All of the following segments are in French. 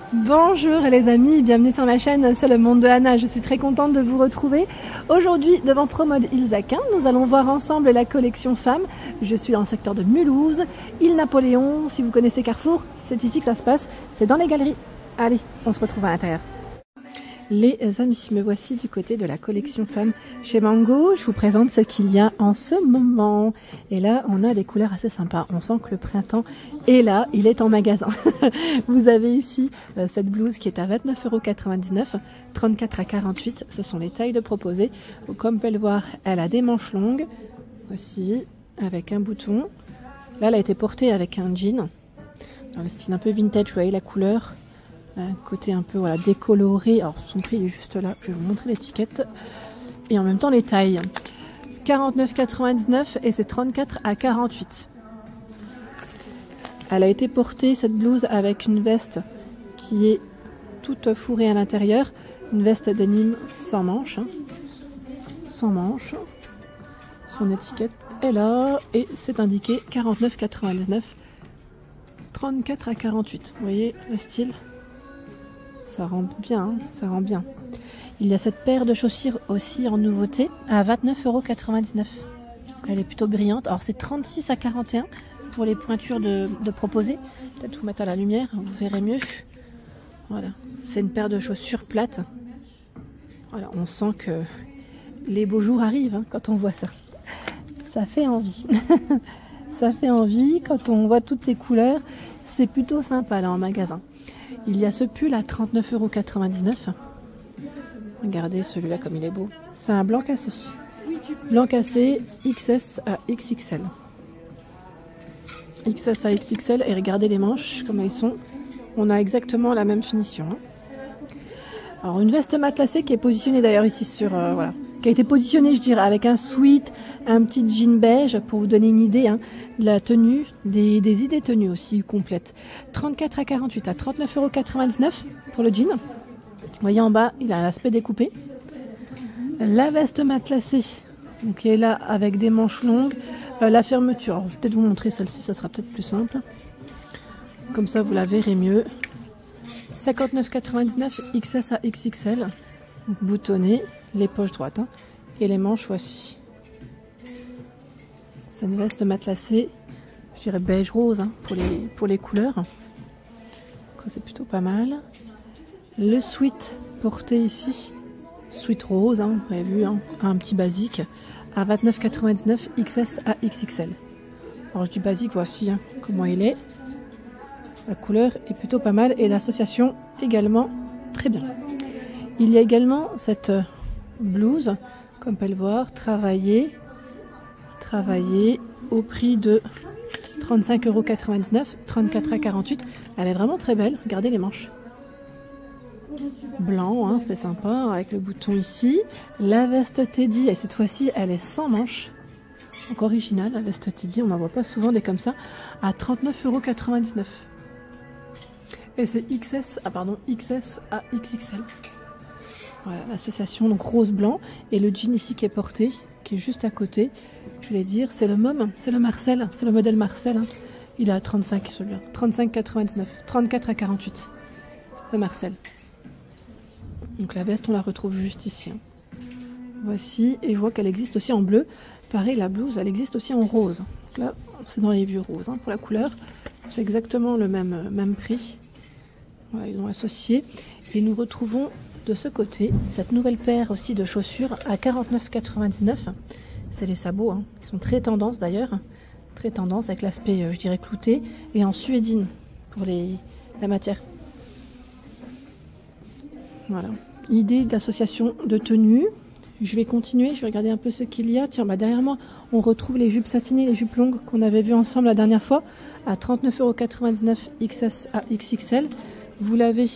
Bonjour les amis, bienvenue sur ma chaîne, c'est le monde de Anna, je suis très contente de vous retrouver. Aujourd'hui devant Promode Ilzaquin, nous allons voir ensemble la collection femmes. Je suis dans le secteur de Mulhouse, Île Napoléon, si vous connaissez Carrefour, c'est ici que ça se passe, c'est dans les galeries. Allez, on se retrouve à l'intérieur. Les amis, me voici du côté de la collection femmes chez Mango. Je vous présente ce qu'il y a en ce moment. Et là, on a des couleurs assez sympas. On sent que le printemps est là, il est en magasin. Vous avez ici cette blouse qui est à 29,99 €, 34 à 48. Ce sont les tailles de proposées. Comme vous pouvez le voir, elle a des manches longues aussi, avec un bouton. Là, elle a été portée avec un jean, dans le style un peu vintage. Vous voyez la couleur. Un côté un peu voilà, décoloré. Alors son prix est juste là, je vais vous montrer l'étiquette. Et en même temps les tailles. 49,99 € et c'est 34 à 48. Elle a été portée cette blouse avec une veste qui est toute fourrée à l'intérieur. Une veste denim sans manches. Sans manches. Son étiquette est là et c'est indiqué 49,99 €. 34 à 48. Vous voyez le style? Ça rend bien, hein, ça rend bien. Il y a cette paire de chaussures aussi en nouveauté à 29,99 €. Elle est plutôt brillante. Alors c'est 36 à 41 pour les pointures de proposer. Peut-être vous mettre à la lumière, vous verrez mieux. Voilà, c'est une paire de chaussures plates. Voilà, on sent que les beaux jours arrivent hein, quand on voit ça. Ça fait envie. Ça fait envie quand on voit toutes ces couleurs. C'est plutôt sympa là en magasin. Il y a ce pull à 39,99 €. Regardez celui-là comme il est beau. C'est un blanc cassé. Blanc cassé XS à XXL. XS à XXL et regardez les manches comme elles sont. On a exactement la même finition. Hein. Alors une veste matelassée qui est positionnée d'ailleurs ici sur... voilà. Qui a été positionnée je dirais avec un sweat, un petit jean beige pour vous donner une idée hein, de la tenue, des idées tenues aussi complètes. 34 à 48 à 39,99 € pour le jean. Vous voyez en bas, il a l'aspect découpé. La veste matelassée, donc qui est là avec des manches longues. La fermeture, alors, je vais peut-être vous montrer celle-ci, ça sera peut-être plus simple. Comme ça vous la verrez mieux. 59,99 XS à XXL. Donc, boutonné, les poches droites hein, et les manches voici. C'est une veste matelassée, je dirais beige rose hein, pour les couleurs. Ça c'est plutôt pas mal. Le sweat porté ici, sweat rose, hein, vous avez vu, hein, un petit basique à 29,99 XS à XXL. Alors je dis basique, voici hein, comment il est. La couleur est plutôt pas mal et l'association également très bien. Il y a également cette blouse, comme on peut le voir, travaillée au prix de 35,99 €, 34 à 48. Elle est vraiment très belle, regardez les manches. Blanc, hein, c'est sympa, avec le bouton ici. La veste Teddy, et cette fois-ci, elle est sans manches. Donc originale, la veste Teddy, on n'en voit pas souvent des comme ça, à 39,99 €. Et c'est XS à XXL. Voilà, l'association, donc rose-blanc. Et le jean ici qui est porté, qui est juste à côté. Je voulais dire, c'est le MOM, c'est le Marcel, c'est le modèle Marcel. Hein. Il est à 35 celui-là, 35,99, 34 à 48. Le Marcel. Donc la veste, on la retrouve juste ici. Hein. Voici, et je vois qu'elle existe aussi en bleu. Pareil, la blouse, elle existe aussi en rose. Donc là, c'est dans les vieux roses. Hein, pour la couleur, c'est exactement le même prix. Voilà, ils l'ont associé. Et nous retrouvons de ce côté cette nouvelle paire aussi de chaussures à 49,99 €. C'est les sabots, hein, qui sont très tendance d'ailleurs. Très tendance avec l'aspect, je dirais, clouté. Et en suédine pour la matière. Voilà. Idée d'association de tenues. Je vais continuer, je vais regarder un peu ce qu'il y a. Tiens, bah derrière moi, on retrouve les jupes satinées, les jupes longues qu'on avait vues ensemble la dernière fois à 39,99 € XS à XXL. Vous l'avez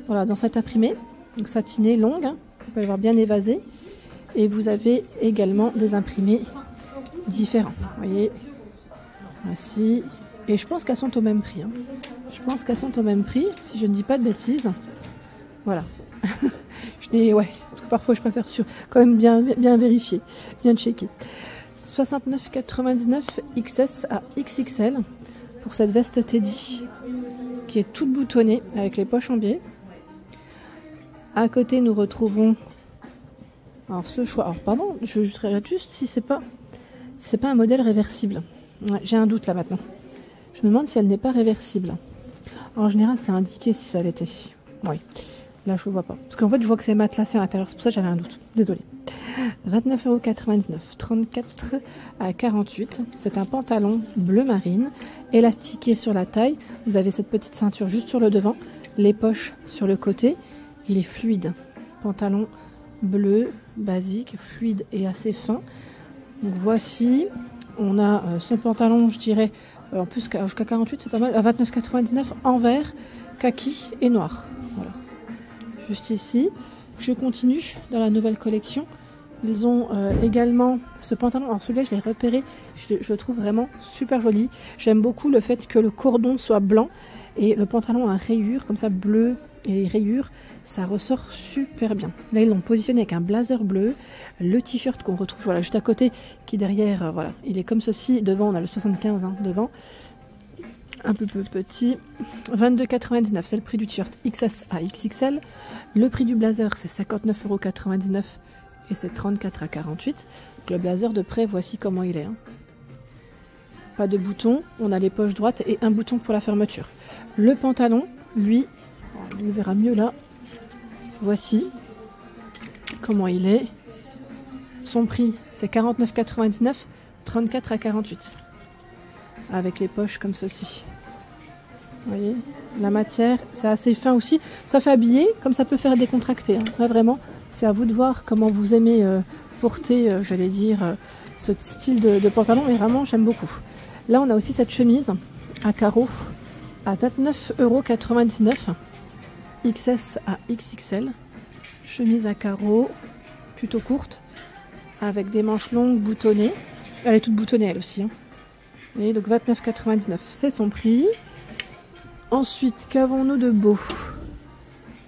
voilà, dans cette imprimée, donc satinée longue, hein, vous pouvez le voir bien évasée. Et vous avez également des imprimés différents. Vous voyez, voici. Et je pense qu'elles sont au même prix. Hein. Je pense qu'elles sont au même prix, si je ne dis pas de bêtises. Voilà. Ouais, parce que parfois je préfère quand même bien vérifier, bien checker. 69,99 XS à XXL. pour cette veste Teddy qui est toute boutonnée avec les poches en biais. À côté, nous retrouvons alors ce choix. Alors pardon, je regarde juste si c'est pas un modèle réversible. Ouais, j'ai un doute là maintenant. Je me demande si elle n'est pas réversible. En général, c'est indiqué si ça l'était. Oui, là je ne vois pas. Parce qu'en fait, je vois que c'est matelassé à l'intérieur. C'est pour ça que j'avais un doute. Désolée. 29,99 €, 34 à 48. C'est un pantalon bleu marine, élastiqué sur la taille. Vous avez cette petite ceinture juste sur le devant, les poches sur le côté. Il est fluide. Pantalon bleu, basique, fluide et assez fin. Donc voici, on a ce pantalon, je dirais, en plus jusqu'à 48, c'est pas mal, à 29,99 € en vert, kaki et noir. Voilà. Juste ici. Je continue dans la nouvelle collection. Ils ont également ce pantalon. Alors celui-là, je l'ai repéré. Je le trouve vraiment super joli. J'aime beaucoup le fait que le cordon soit blanc et le pantalon a rayures, comme ça, bleu et rayures. Ça ressort super bien. Là, ils l'ont positionné avec un blazer bleu. Le t-shirt qu'on retrouve voilà, juste à côté, qui derrière, voilà, il est comme ceci. Devant, on a le 75 hein, devant. Un peu plus petit. 22,99 €, c'est le prix du t-shirt XS à XXL. Le prix du blazer, c'est 59,99 € et c'est 34 à 48. Donc, le blazer de près, voici comment il est. Hein. Pas de bouton, on a les poches droites et un bouton pour la fermeture. Le pantalon, lui, on le verra mieux là. Voici comment il est. Son prix, c'est 49,99 €, 34 à 48. Avec les poches comme ceci. Vous voyez, la matière, c'est assez fin aussi. Ça fait habiller, comme ça peut faire décontracter. Hein. Là, vraiment, c'est à vous de voir comment vous aimez porter, j'allais dire, ce style de pantalon. Et vraiment, j'aime beaucoup. Là, on a aussi cette chemise à carreaux à 29,99 €. XS à XXL. Chemise à carreaux, plutôt courte, avec des manches longues boutonnées. Elle est toute boutonnée, elle aussi. Hein. Et donc 29,99 €, c'est son prix. Ensuite, qu'avons-nous de beau?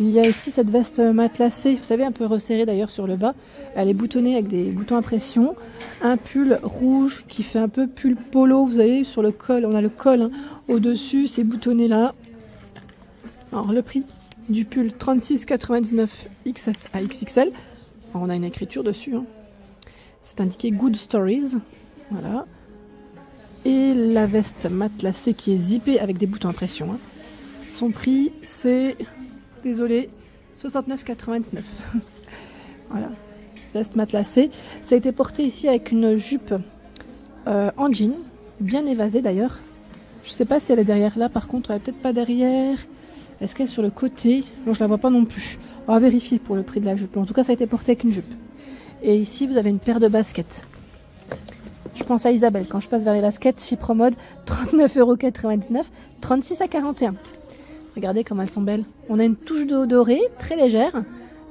Il y a ici cette veste matelassée, vous savez, un peu resserrée d'ailleurs sur le bas. Elle est boutonnée avec des boutons à pression. Un pull rouge qui fait un peu pull polo, vous savez, sur le col. On a le col hein, au-dessus, c'est boutonné là. Alors, le prix du pull, 36,99 € XS à XXL. Alors, on a une écriture dessus. Hein. C'est indiqué Good Stories. Voilà. Et la veste matelassée qui est zippée avec des boutons à pression. Hein. Son prix, c'est, désolé, 69,99 €. Voilà, veste matelassée. Ça a été porté ici avec une jupe en jean, bien évasée d'ailleurs. Je ne sais pas si elle est derrière là, par contre, elle n'est peut-être pas derrière. Est-ce qu'elle est sur le côté? Non, je ne la vois pas non plus. On va vérifier pour le prix de la jupe. En tout cas, ça a été porté avec une jupe. Et ici, vous avez une paire de baskets. Je pense à Isabelle, quand je passe vers les baskets chez Promode, 39,99 €, 36 à 41. Regardez comme elles sont belles. On a une touche de dorée, très légère.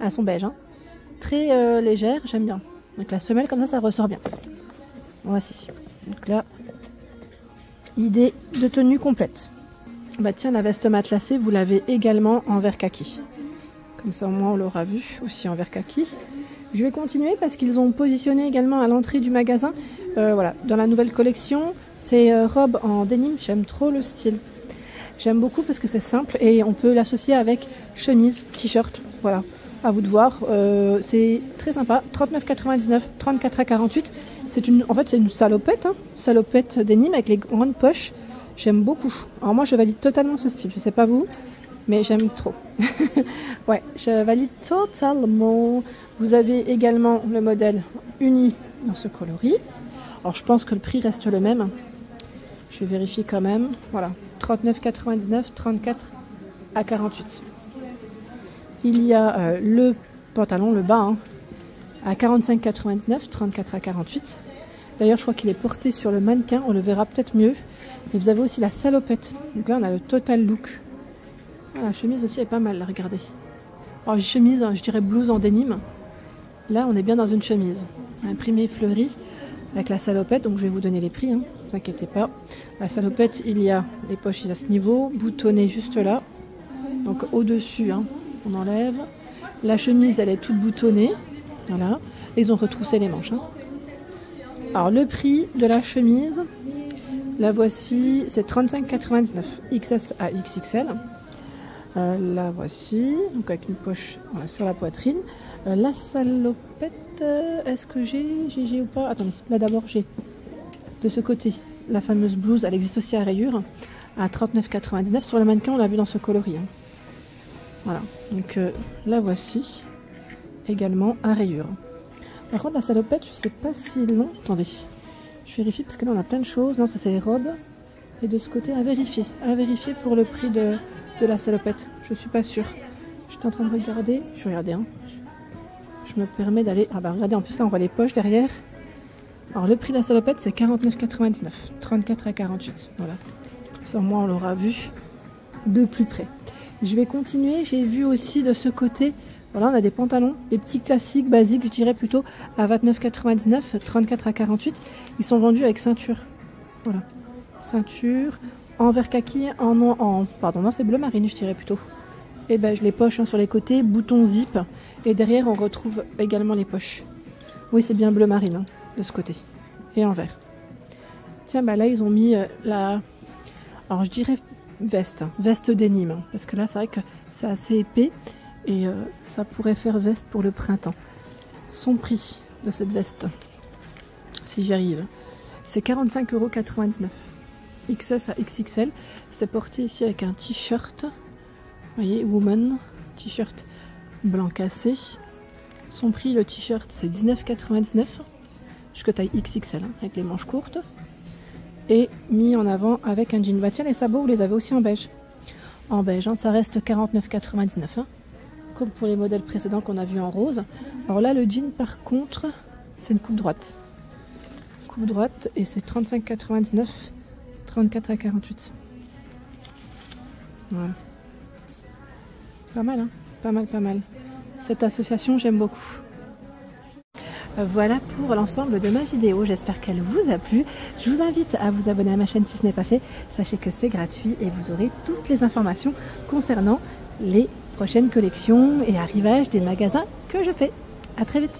Elles sont beiges, hein. Très légère, j'aime bien. Donc la semelle, comme ça ressort bien. Voici. Donc là, idée de tenue complète. Bah tiens, la veste matelassée, vous l'avez également en vert kaki. Comme ça, au moins, on l'aura vu aussi en vert kaki. Je vais continuer parce qu'ils ont positionné également à l'entrée du magasin. Voilà, dans la nouvelle collection, ces robes en denim. J'aime trop le style. J'aime beaucoup parce que c'est simple et on peut l'associer avec chemise, t-shirt. Voilà, à vous de voir. C'est très sympa. 39,99 €, 34 à 48. En fait, c'est une salopette. Hein, salopette denim avec les grandes poches. J'aime beaucoup. Alors moi, je valide totalement ce style. Je sais pas vous, mais j'aime trop. Ouais, je valide totalement. Vous avez également le modèle uni dans ce coloris. Alors, je pense que le prix reste le même. Je vais vérifier quand même. Voilà, 39,99 €, 34 à 48. Il y a le pantalon, le bas, hein, à 45,99 €, 34 à 48. D'ailleurs, je crois qu'il est porté sur le mannequin. On le verra peut-être mieux. Et vous avez aussi la salopette. Donc là, on a le total look. Ah, la chemise aussi est pas mal, là, regardez. Alors, chemise, hein, je dirais blouse en denim. Là, on est bien dans une chemise. Imprimée fleurie avec la salopette. Donc, je vais vous donner les prix, hein, ne vous inquiétez pas. La salopette, il y a les poches à ce niveau, boutonnées juste là. Donc, au-dessus, hein, on enlève. La chemise, elle est toute boutonnée. Voilà. Et ils ont retroussé les manches. Hein. Alors, le prix de la chemise, La voici, c'est 35,99 XS à XXL. La voici, donc avec une poche voilà, sur la poitrine. La salopette, est-ce que j'ai ou pas? Attendez, là d'abord j'ai de ce côté la fameuse blouse, elle existe aussi à rayures, à 39,99. Sur le mannequin, on l'a vu dans ce coloris. Hein. Voilà, donc la voici également à rayures. Par contre, la salopette, je sais pas si non. Attendez, je vérifie parce que là on a plein de choses. Non, ça c'est les robes. Et de ce côté, à vérifier pour le prix de la salopette. Je suis pas sûre. J'étais en train de regarder. Je vais regarder. Hein. Je me permets d'aller. Ah bah regardez, en plus là on voit les poches derrière. Alors le prix de la salopette c'est 49,99. 34 à 48. Voilà. Ça au moins on l'aura vu de plus près. Je vais continuer. J'ai vu aussi de ce côté. Voilà, on a des pantalons, des petits classiques, basiques, je dirais plutôt à 29,99, 34 à 48. Ils sont vendus avec ceinture. Voilà. Ceinture, en vert kaki, pardon, non, c'est bleu marine, je dirais plutôt. Et ben, je les poche hein, sur les côtés, boutons zip. Et derrière, on retrouve également les poches. Oui, c'est bien bleu marine, hein, de ce côté. Et en vert. Tiens, bah là, ils ont mis la... Alors, je dirais veste denim. Hein, parce que là, c'est vrai que c'est assez épais. Et ça pourrait faire veste pour le printemps. Son prix de cette veste, si j'y arrive, c'est 45,99 €. XS à XXL. C'est porté ici avec un t-shirt. Vous voyez, woman. T-shirt blanc cassé. Son prix, le t-shirt, c'est 19,99 €. Jusqu'à taille XXL, hein, avec les manches courtes. Et mis en avant avec un jean. Bah tiens, les sabots, vous les avez aussi en beige. En beige, hein, ça reste 49,99 €. Hein. Comme pour les modèles précédents qu'on a vu en rose. Alors là, le jean, par contre, c'est une coupe droite. Coupe droite, et c'est 35,99 €, 34 à 48. Voilà. Pas mal, hein? Pas mal, pas mal. Cette association, j'aime beaucoup. Voilà pour l'ensemble de ma vidéo. J'espère qu'elle vous a plu. Je vous invite à vous abonner à ma chaîne si ce n'est pas fait. Sachez que c'est gratuit et vous aurez toutes les informations concernant les prochaines collections et arrivages des magasins que je fais. À très vite.